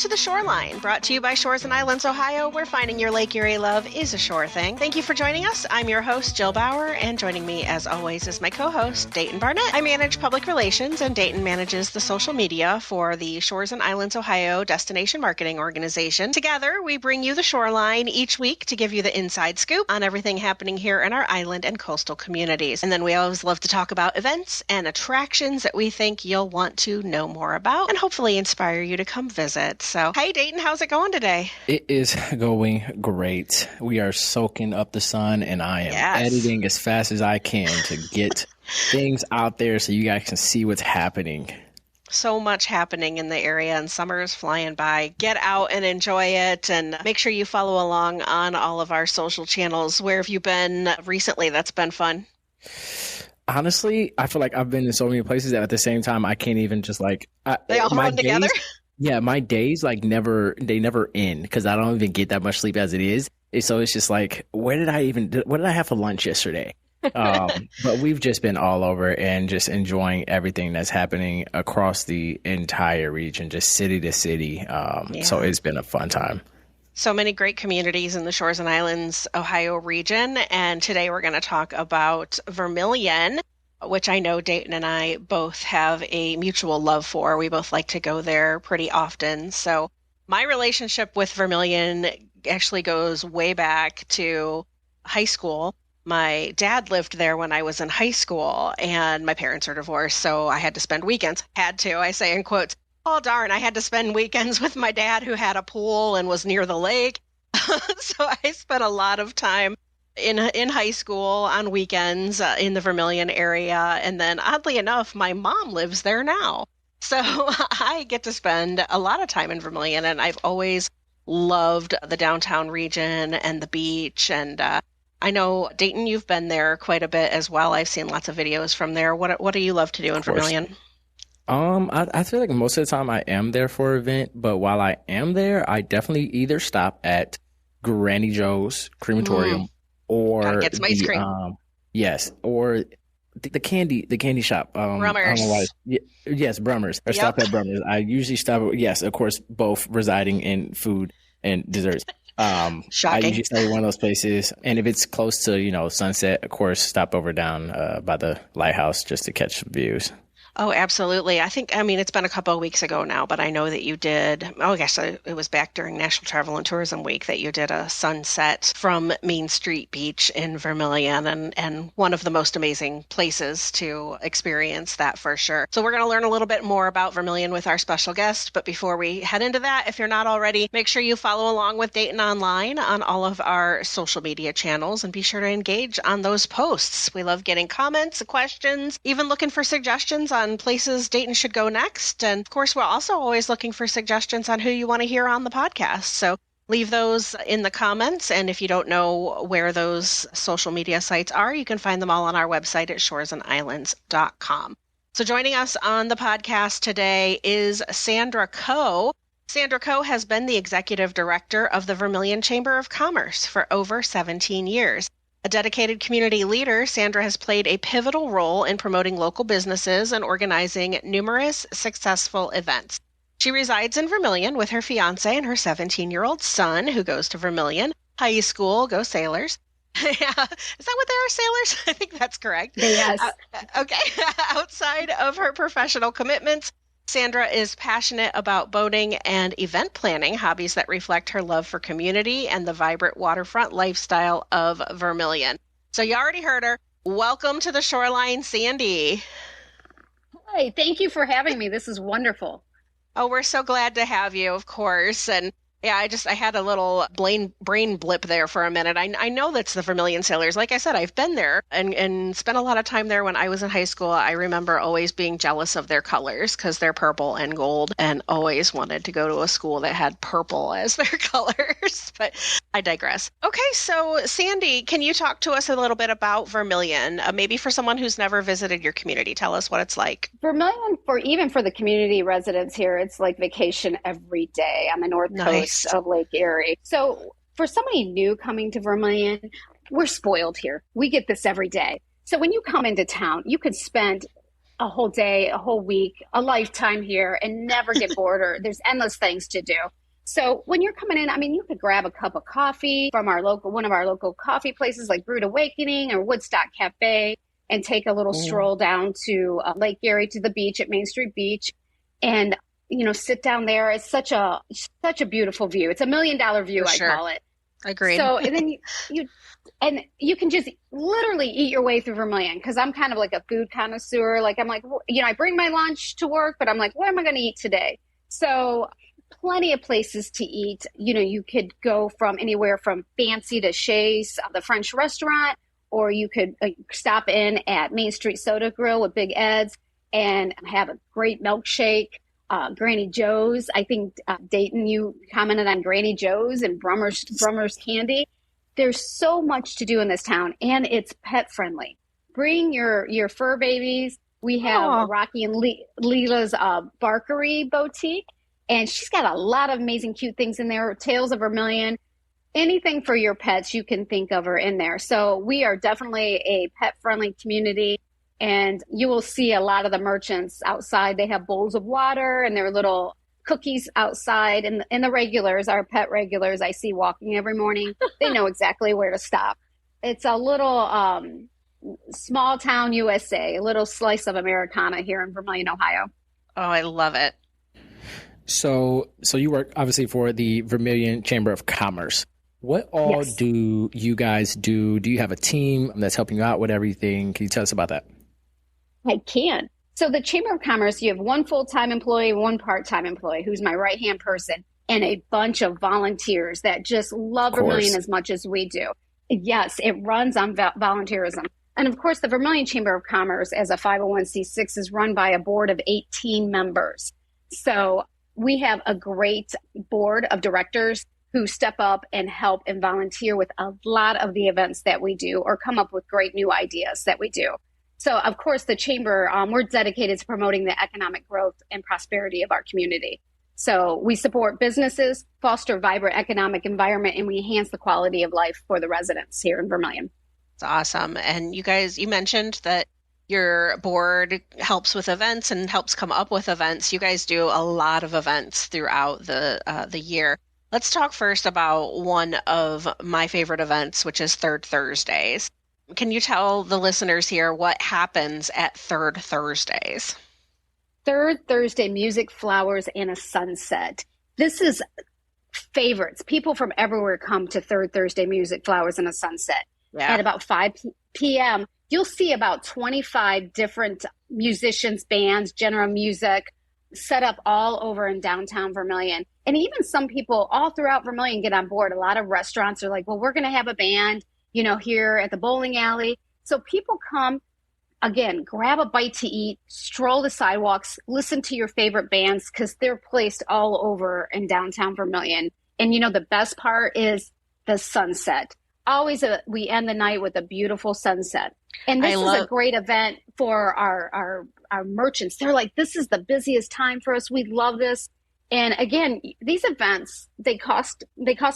to The Shoreline, brought to you by Shores and Islands, Ohio, where finding your Lake Erie love is a sure thing. Thank you for joining us. I'm your host, Jill Bauer, and joining me, as always, is my co-host, Dayton Barnett. I manage public relations, and Dayton manages the social media for the Shores and Islands, Ohio Destination Marketing Organization. Together, we bring you The Shoreline each week to give you the inside scoop on everything happening here in our island and coastal communities. And then we always love to talk about events and attractions that we think you'll want to know more about and hopefully inspire you to come visit. So, hey Dayton, how's it going today? It is going great. We are soaking up the sun, and I am editing as fast as I can to get things out there so you guys can see what's happening. So much happening in the area, and summer is flying by. Get out and enjoy it, and make sure you follow along on all of our social channels. Where have you been recently that's been fun? Honestly, I feel like I've been in so many places that at the same time I can't even just they all run together. Yeah, my days never end because I don't even get that much sleep as it is. So it's just like, what did I have for lunch yesterday? But we've just been all over and just enjoying everything that's happening across the entire region, just city to city. So it's been a fun time. So many great communities in the Shores and Islands, Ohio region. And today we're going to talk about Vermilion, which I know Dayton and I both have a mutual love for. We both like to go there pretty often. So my relationship with Vermilion actually goes way back to high school. My dad lived there when I was in high school, and my parents are divorced, so I had to spend weekends. I say in quotes. Oh, darn, I had to spend weekends with my dad who had a pool and was near the lake. So I spent a lot of time in high school on weekends in the Vermilion area. And then oddly enough, my mom lives there now. So I get to spend a lot of time in Vermilion, and I've always loved the downtown region and the beach. And I know, Dayton, you've been there quite a bit as well. I've seen lots of videos from there. What do you love to do in Vermilion? I feel like most of the time I am there for an event, but while I am there, I definitely either stop at Granny Joe's Crematorium or get some ice cream. Yes, or the candy shop. Brummers. I don't know why. Yes, Brummers. Or stop at Brummers. I usually stop at, yes, of course, both residing in food and desserts. Shocking. I usually stay at one of those places, and if it's close to sunset, of course, stop over down by the lighthouse just to catch some views. Oh, absolutely. It's been a couple of weeks ago now, but I know that you did, it was back during National Travel and Tourism Week that you did a sunset from Main Street Beach in Vermilion, and one of the most amazing places to experience that for sure. So we're going to learn a little bit more about Vermilion with our special guest, but before we head into that, if you're not already, make sure you follow along with Dayton Online on all of our social media channels and be sure to engage on those posts. We love getting comments, questions, even looking for suggestions on places Dayton should go next. And of course, we're also always looking for suggestions on who you want to hear on the podcast. So leave those in the comments. And if you don't know where those social media sites are, you can find them all on our website at shoresandislands.com. So joining us on the podcast today is Sandra Coe. Sandra Coe has been the executive director of the Vermilion Chamber of Commerce for over 17 years. A dedicated community leader, Sandra has played a pivotal role in promoting local businesses and organizing numerous successful events. She resides in Vermilion with her fiancé and her 17-year-old son, who goes to Vermilion High School. Go Sailors. Yeah. Is that what they are, Sailors? I think that's correct. Yes. Okay. Outside of her professional commitments, Sandra is passionate about boating and event planning, hobbies that reflect her love for community and the vibrant waterfront lifestyle of Vermilion. So you already heard her. Welcome to the Shoreline, Sandy. Hi, thank you for having me. This is wonderful. Oh, we're so glad to have you, of course. And yeah, I had a little brain blip there for a minute. I know that's the Vermilion Sailors. Like I said, I've been there and spent a lot of time there when I was in high school. I remember always being jealous of their colors because they're purple and gold, and always wanted to go to a school that had purple as their colors. But I digress. Okay, so Sandy, can you talk to us a little bit about Vermilion? Maybe for someone who's never visited your community, tell us what it's like. Vermilion, even for the community residents here, it's like vacation every day on the north coast of Lake Erie. So for somebody new coming to Vermilion, we're spoiled here. We get this every day. So when you come into town, you could spend a whole day, a whole week, a lifetime here and never get bored, or there's endless things to do. So when you're coming in, I mean, you could grab a cup of coffee from one of our local coffee places like Brewed Awakening or Woodstock Cafe, and take a little Mm. stroll down to Lake Erie, to the beach at Main Street Beach, and sit down there. It's such a beautiful view. It's $1 million view, For I sure. call it. Agreed. So, and then you can just literally eat your way through Vermilion, because I'm kind of like a food connoisseur. Like, I'm like, I bring my lunch to work, but I'm like, what am I going to eat today? So plenty of places to eat. You could go from anywhere from Fancy to Chez, the French restaurant, or you could stop in at Main Street Soda Grill with Big Ed's and have a great milkshake. Granny Joe's. I think Dayton, you commented on Granny Joe's and Brummer's Candy. There's so much to do in this town, and it's pet friendly. Bring your fur babies. We have Oh, Rocky and Leela's Barkery Boutique, and she's got a lot of amazing, cute things in there. Tales of Vermilion, anything for your pets you can think of are in there. So we are definitely a pet friendly community. And you will see a lot of the merchants outside. They have bowls of water and their little cookies outside. And the regulars, our pet regulars, I see walking every morning. They know exactly where to stop. It's a little small town USA, a little slice of Americana here in Vermilion, Ohio. I love it. So you work obviously for the Vermilion Chamber of Commerce. What all Yes, do you guys do? Do you have a team that's helping you out with everything? Can you tell us about that? I can. So the Chamber of Commerce, you have one full-time employee, one part-time employee, who's my right-hand person, and a bunch of volunteers that just love Of Vermilion course. as much as we do. Yes, it runs on volunteerism. And of course, the Vermilion Chamber of Commerce, as a 501c6, is run by a board of 18 members. So we have a great board of directors who step up and help and volunteer with a lot of the events that we do, or come up with great new ideas that we do. So, of course, the Chamber, we're dedicated to promoting the economic growth and prosperity of our community. So we support businesses, foster a vibrant economic environment, and we enhance the quality of life for the residents here in Vermilion. It's awesome. And you mentioned that your board helps with events and helps come up with events. You guys do a lot of events throughout the year. Let's talk first about one of my favorite events, which is Third Thursdays. Can you tell the listeners here what happens at Third Thursdays? Third Thursday, music, flowers, and a sunset. This is favorites. People from everywhere come to Third Thursday, music, flowers, and a sunset. At Yeah. about 5 p.m., you'll see about 25 different musicians, bands, general music set up all over in downtown Vermilion. And even some people all throughout Vermilion get on board. A lot of restaurants are like, well, we're going to have a band, here at the bowling alley. So people come, again, grab a bite to eat, stroll the sidewalks, listen to your favorite bands, because they're placed all over in downtown Vermilion. And the best part is the sunset. Always we end the night with a beautiful sunset. And I this is a love great event for our merchants. They're like, this is the busiest time for us. We love this. And again, these events, they cost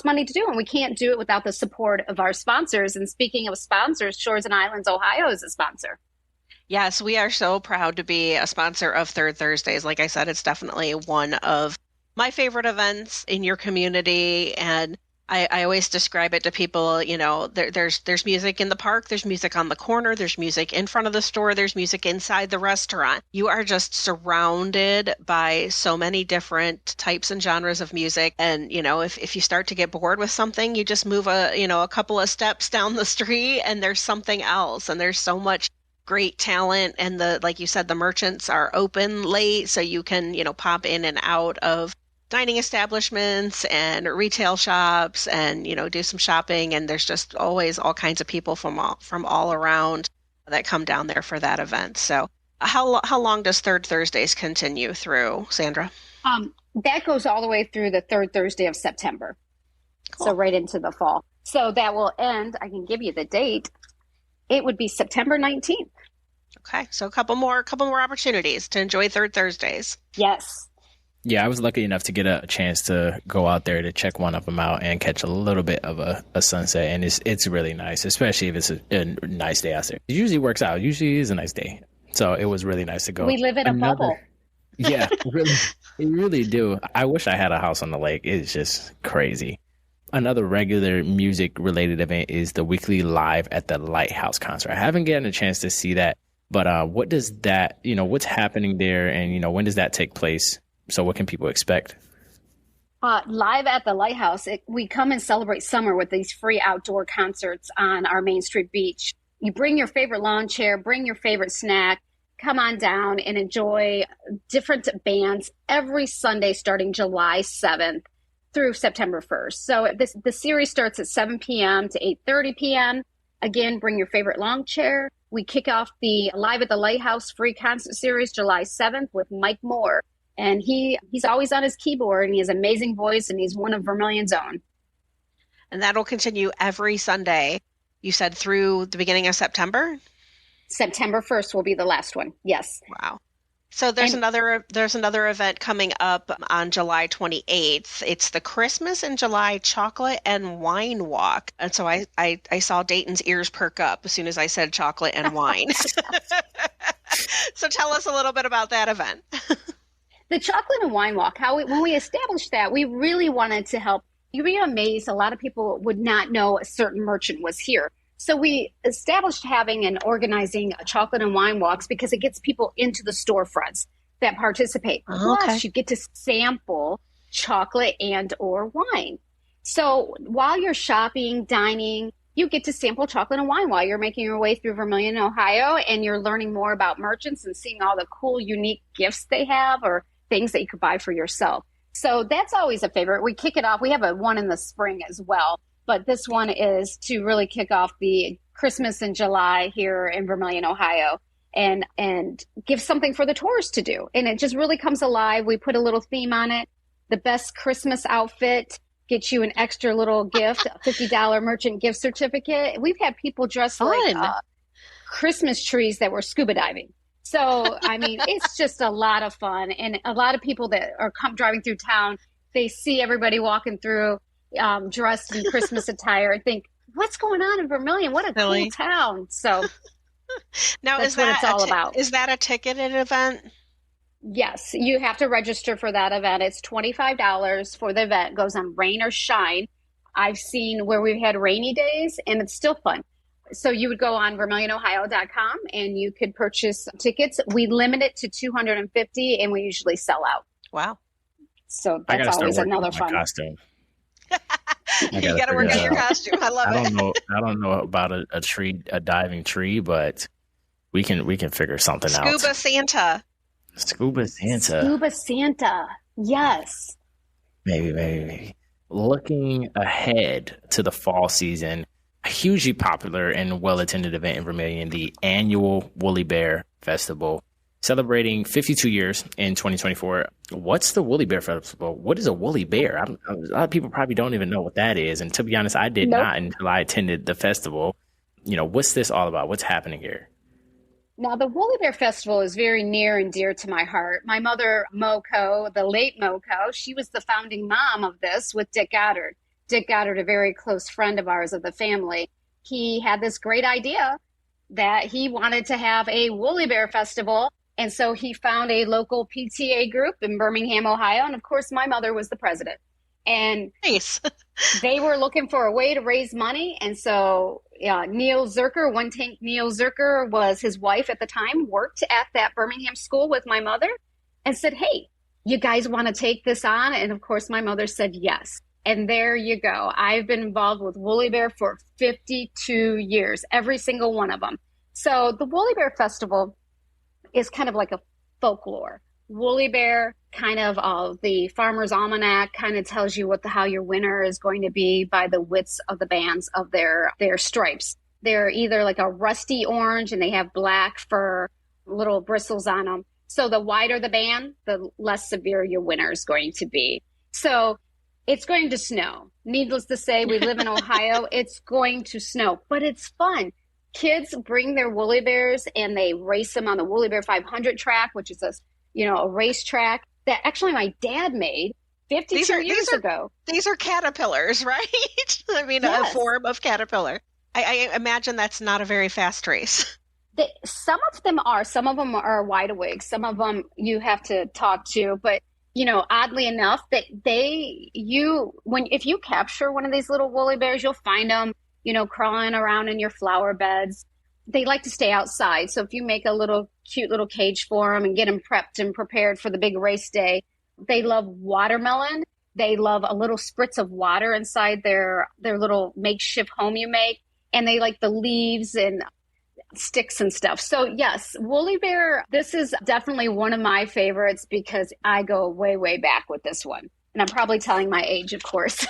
money to do, and we can't do it without the support of our sponsors. And speaking of sponsors, Shores and Islands Ohio is a sponsor. Yes, we are so proud to be a sponsor of Third Thursdays. Like I said, it's definitely one of my favorite events in your community. And I always describe it to people, there's music in the park, there's music on the corner, there's music in front of the store, there's music inside the restaurant. You are just surrounded by so many different types and genres of music. And, if you start to get bored with something, you just move a couple of steps down the street and there's something else. And there's so much great talent. And like you said, the merchants are open late, so you can, pop in and out of dining establishments and retail shops and, do some shopping. And there's just always all kinds of people from all around that come down there for that event. So how long does Third Thursdays continue through, Sandra? That goes all the way through the third Thursday of September. So Cool. right into the fall. So that will end, I can give you the date. It would be September 19th. Okay. So a couple more opportunities to enjoy Third Thursdays. Yes. Yeah, I was lucky enough to get a chance to go out there to check one of them out and catch a little bit of a sunset, and it's really nice, especially if it's a nice day out there. It usually works out. It usually is a nice day. So it was really nice to go. We live in a Another, bubble. yeah, really, we really do. I wish I had a house on the lake. It's just crazy. Another regular music related event is the weekly live at the Lighthouse concert. I haven't gotten a chance to see that, but what does that, what's happening there, and when does that take place? So what can people expect? Live at the Lighthouse, we come and celebrate summer with these free outdoor concerts on our Main Street beach. You bring your favorite lawn chair, bring your favorite snack, come on down and enjoy different bands every Sunday starting July 7th through September 1st. So the series starts at 7 p.m. to 8:30 p.m. Again, bring your favorite lawn chair. We kick off the Live at the Lighthouse free concert series July 7th with Mike Moore. And he's always on his keyboard, and he has an amazing voice, and he's one of Vermilion's own. And that'll continue every Sunday, you said, through the beginning of September? September 1st will be the last one. Yes. Wow. So there's another event coming up on July 28th. It's the Christmas in July Chocolate and Wine Walk. And so I saw Dayton's ears perk up as soon as I said chocolate and wine. So tell us a little bit about that event. The Chocolate and Wine Walk, when we established that, we really wanted to help. You'd be amazed. A lot of people would not know a certain merchant was here. So we established having and organizing chocolate and wine walks because it gets people into the storefronts that participate. Oh, Plus, okay. you get to sample chocolate and or wine. So while you're shopping, dining, you get to sample chocolate and wine while you're making your way through Vermilion, Ohio, and you're learning more about merchants and seeing all the cool, unique gifts they have or things that you could buy for yourself. So that's always a favorite. We kick it off. We have one in the spring as well, but this one is to really kick off the Christmas in July here in Vermilion, Ohio, and give something for the tourists to do. And it just really comes alive. We put a little theme on it. The best Christmas outfit gets you an extra little gift, a $50 merchant gift certificate. We've had people dressed like Christmas trees that were scuba diving. So, I mean, it's just a lot of fun. And a lot of people that are driving through town, they see everybody walking through dressed in Christmas attire and think, what's going on in Vermilion? What a cool town. So now, that's what it's all about. Is that a ticketed event? Yes, you have to register for that event. It's $25 for the event. It goes on rain or shine. I've seen where we've had rainy days, and it's still fun. So you would go on vermilionohio.com and you could purchase tickets. We limit it to 250 and we usually sell out. Wow. So that's always another fun. Costume. You got to work on your costume. I love it. I don't know about a diving tree, but we can figure something out. Scuba Santa. Scuba Santa. Scuba Santa. Yes. Maybe. Looking ahead to the fall season, a hugely popular and well-attended event in Vermilion, the annual Woolly Bear Festival, celebrating 52 years in 2024. What's the Woolly Bear Festival? What is a woolly bear? A lot of people probably don't even know what that is. And to be honest, I did not until I attended the festival. What's this all about? What's happening here? Now, the Woolly Bear Festival is very near and dear to my heart. My mother, Moko, the late Moko, she was the founding mom of this with Dick Goddard. Dick Goddard, a very close friend of ours of the family, he had this great idea that he wanted to have a Woolly Bear Festival. And so he found a local PTA group in Birmingham, Ohio. And of course, my mother was the president. And nice. They were looking for a way to raise money. And so Neil Zerker, One Tank Neil Zerker, was his wife at the time, worked at that Birmingham school with my mother and said, hey, you guys want to take this on? And of course, my mother said yes. And there you go. I've been involved with Woolly Bear for 52 years, every single one of them. So the Woolly Bear Festival is kind of like a folklore. Woolly Bear, kind of the Farmer's Almanac, kind of tells you how your winter is going to be by the widths of the bands of their stripes. They're either like a rusty orange and they have black fur, little bristles on them. So the wider the band, the less severe your winter is going to be. So it's going to snow. Needless to say, we live in Ohio. It's going to snow, but it's fun. Kids bring their woolly bears and they race them on the Woolly Bear 500 track, which is a race track that actually my dad made 52 years ago. These are caterpillars, right? I mean, yes. A form of caterpillar. I imagine that's not a very fast race. Some of them are. Some of them are wide awake. Some of them you have to talk to. But oddly enough, that if you capture one of these little woolly bears, you'll find them, crawling around in your flower beds. They like to stay outside. So if you make a little cute little cage for them and get them prepped and prepared for the big race day, they love watermelon. They love a little spritz of water inside their little makeshift home you make. And they like the leaves and sticks and stuff. So yes, woolly bear, this is definitely one of my favorites because I go way, way back with this one. And I'm probably telling my age, of course.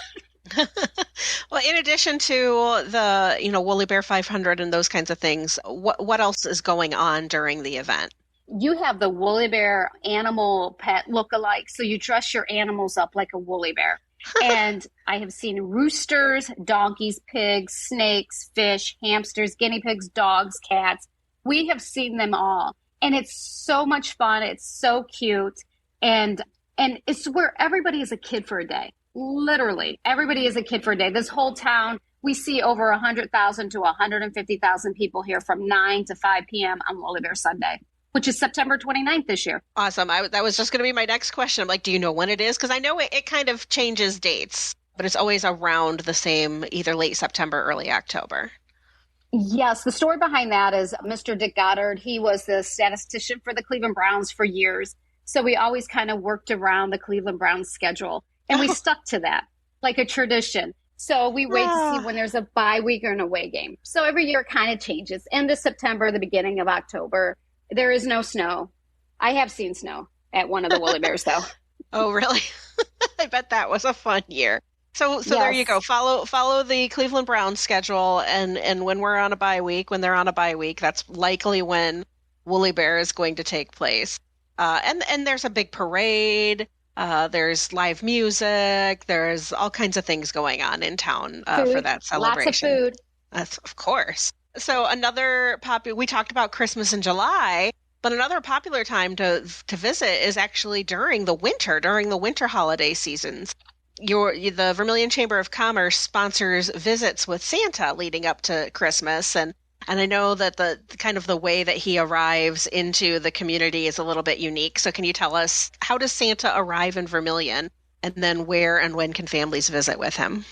Well, in addition to the, Woolly Bear 500 and those kinds of things, what else is going on during the event? You have the woolly bear animal pet look-alike. So you dress your animals up like a woolly bear. And I have seen roosters, donkeys, pigs, snakes, fish, hamsters, guinea pigs, dogs, cats. We have seen them all. And it's so much fun. It's so cute. And it's where everybody is a kid for a day. Literally, everybody is a kid for a day. This whole town, we see over 100,000 to 150,000 people here from 9 to 5 p.m. on Woolly Bear Sunday, which is September 29th this year. Awesome. That was just going to be my next question. I'm like, do you know when it is? Because I know it kind of changes dates, but it's always around the same, either late September, early October. Yes, the story behind that is Mr. Dick Goddard. He was the statistician for the Cleveland Browns for years. So we always kind of worked around the Cleveland Browns schedule. And we stuck to that like a tradition. So we wait to see when there's a bye week or an away game. So every year it kind of changes. End of September, the beginning of October. There is no snow. I have seen snow at one of the Woolly Bears, though. Oh, really? I bet that was a fun year. So Yes. There you go. Follow the Cleveland Browns schedule, and when we're on a bye week, when they're on a bye week, that's likely when Woolly Bear is going to take place. And there's a big parade. There's live music. There's all kinds of things going on in town for that celebration. Lots of food. Of course. So we talked about Christmas in July, but another popular time to visit is actually during the winter holiday seasons. The Vermilion Chamber of Commerce sponsors visits with Santa leading up to Christmas, and I know that the kind of the way that he arrives into the community is a little bit unique. So can you tell us, how does Santa arrive in Vermilion, and then where and when can families visit with him?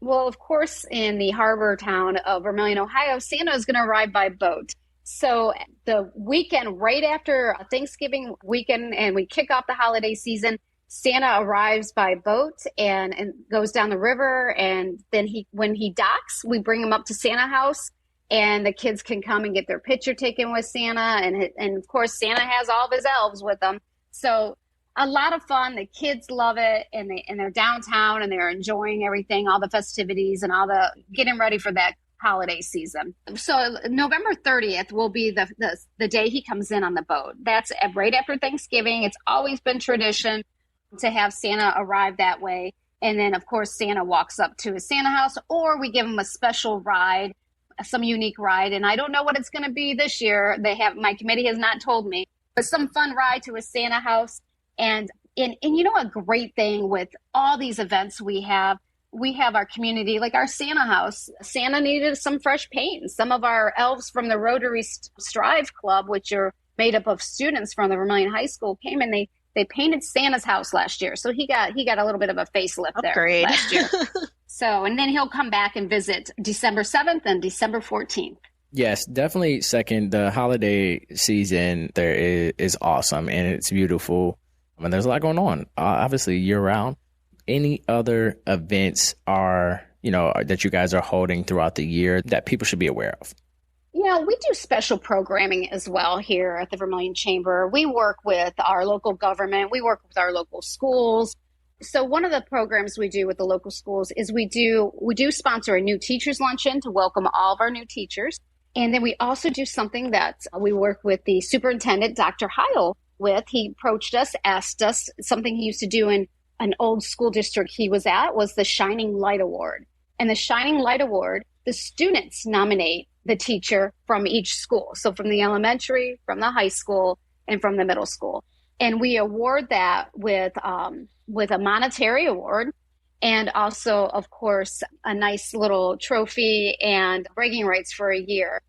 Well, of course, in the harbor town of Vermilion, Ohio, Santa is going to arrive by boat. So the weekend, right after Thanksgiving weekend, and we kick off the holiday season, Santa arrives by boat and goes down the river. And then when he docks, we bring him up to Santa House, and the kids can come and get their picture taken with Santa. And of course, Santa has all of his elves with him. So a lot of fun. The kids love it, and they're downtown and they're enjoying everything, all the festivities and all the getting ready for that holiday season. So November 30th will be the day he comes in on the boat. That's right after Thanksgiving. It's always been tradition to have Santa arrive that way. And then, of course, Santa walks up to his Santa house, or we give him a special ride, some unique ride. And I don't know what it's going to be this year. My committee has not told me, but some fun ride to his Santa house. And a great thing with all these events we have our community, like our Santa house. Santa needed some fresh paint. Some of our elves from the Rotary Strive Club, which are made up of students from the Vermilion High School, came and they painted Santa's house last year. So he got a little bit of a facelift there last year. So, and then he'll come back and visit December 7th and December 14th. Yes, definitely second. The holiday season there is awesome and it's beautiful. I mean, there's a lot going on, obviously year round. Any other events that you guys are holding throughout the year that people should be aware of? Yeah, we do special programming as well here at the Vermilion Chamber. We work with our local government. We work with our local schools. So one of the programs we do with the local schools is we do sponsor a new teachers luncheon to welcome all of our new teachers. And then we also do something that we work with the superintendent, Dr. Heil, with. He approached us, asked us something he used to do in an old school district he was at was the Shining Light Award. And the Shining Light Award, the students nominate the teacher from each school. So from the elementary, from the high school, and from the middle school. And we award that with a monetary award, and also, of course, a nice little trophy and bragging rights for a year.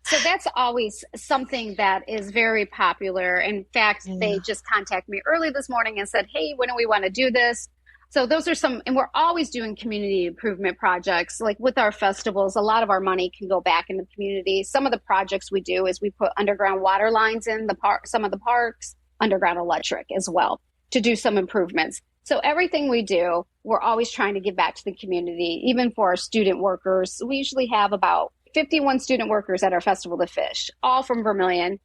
So that's always something that is very popular. In fact, they Yeah. just contacted me early this morning and said, hey, when do we want to do this? So those are some, and we're always doing community improvement projects. Like with our festivals, a lot of our money can go back in the community. Some of the projects we do is we put underground water lines in the park, some of the parks, underground electric as well to do some improvements. So everything we do, we're always trying to give back to the community, even for our student workers. We usually have about 51 student workers at our Festival to Fish, all from Vermilion,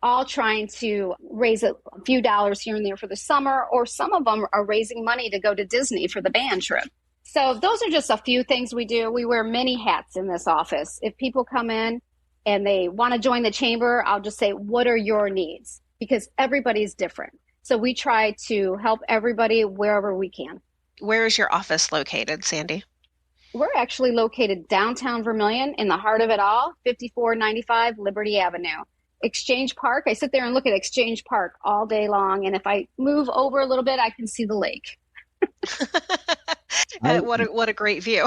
all trying to raise a few dollars here and there for the summer, or some of them are raising money to go to Disney for the band trip. So those are just a few things we do. We wear many hats in this office. If people come in and they want to join the chamber, I'll just say, what are your needs? Because everybody's different. So we try to help everybody wherever we can. Where is your office located, Sandy? We're actually located downtown Vermilion in the heart of it all, 5495 Liberty Avenue. Exchange Park, I sit there and look at Exchange Park all day long. And if I move over a little bit, I can see the lake. I What a great view.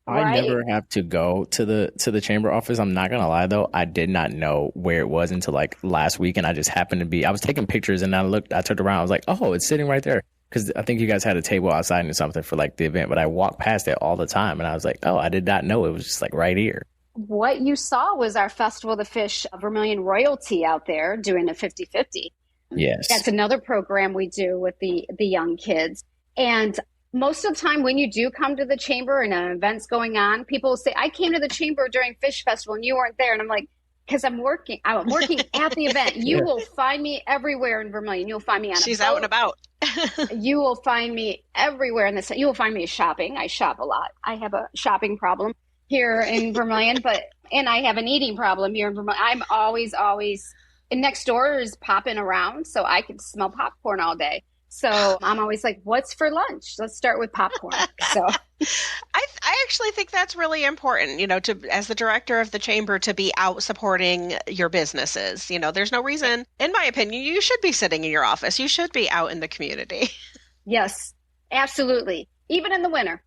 I Right? never have to go to the chamber office. I'm not gonna lie though, I did not know where it was until like last week, and I just happened to be. I was taking pictures, and I turned around. I was like, oh, it's sitting right there. Because I think you guys had a table outside or something for like the event, but I walked past it all the time, and I was like, oh, I did not know it was just like right here. What you saw was our Festival to Fish Vermilion royalty out there doing a 50-50. Yes. That's another program we do with the young kids. And most of the time when you do come to the chamber and an event's going on, people will say, I came to the chamber during Fish Festival and you weren't there. And I'm like, because I'm working at the event. You will find me everywhere in Vermilion. You'll find me on a She's boat. out and about. You will find me everywhere in this. You will find me shopping. I shop a lot. I have a shopping problem here in Vermilion, and I have an eating problem here in Vermilion. I'm always, and next door is popping around, so I can smell popcorn all day. So I'm always like, what's for lunch? Let's start with popcorn. So I actually think that's really important, to as the director of the chamber to be out supporting your businesses. There's no reason, in my opinion, you should be sitting in your office. You should be out in the community. yes, absolutely. Even in the winter.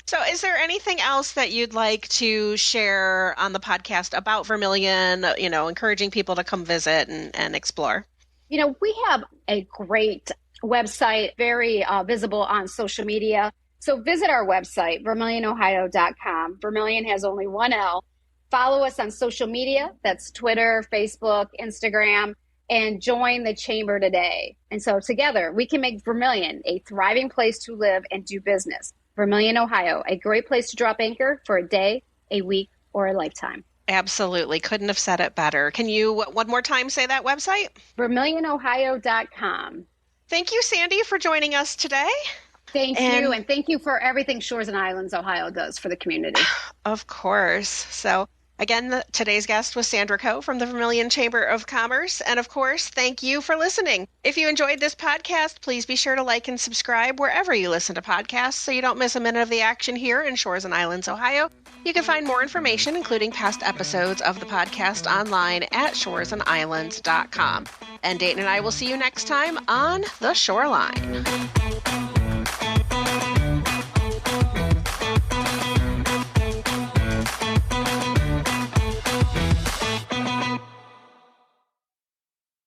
So is there anything else that you'd like to share on the podcast about Vermilion, encouraging people to come visit and explore? We have a great website, very visible on social media. So visit our website, vermilionohio.com. Vermilion has only one L. Follow us on social media. That's Twitter, Facebook, Instagram, and join the chamber today. And so together we can make Vermilion a thriving place to live and do business. Vermilion, Ohio, a great place to drop anchor for a day, a week, or a lifetime. Absolutely. Couldn't have said it better. Can you one more time say that website? vermilionohio.com. Thank you, Sandy, for joining us today. Thank you. And thank you for everything Shores and Islands, Ohio does for the community. Of course. So again, today's guest was Sandra Coe from the Vermilion Chamber of Commerce. And of course, thank you for listening. If you enjoyed this podcast, please be sure to like and subscribe wherever you listen to podcasts so you don't miss a minute of the action here in Shores and Islands, Ohio. You can find more information, including past episodes of the podcast, online at shoresandislands.com. And Dayton and I will see you next time on The Shoreline.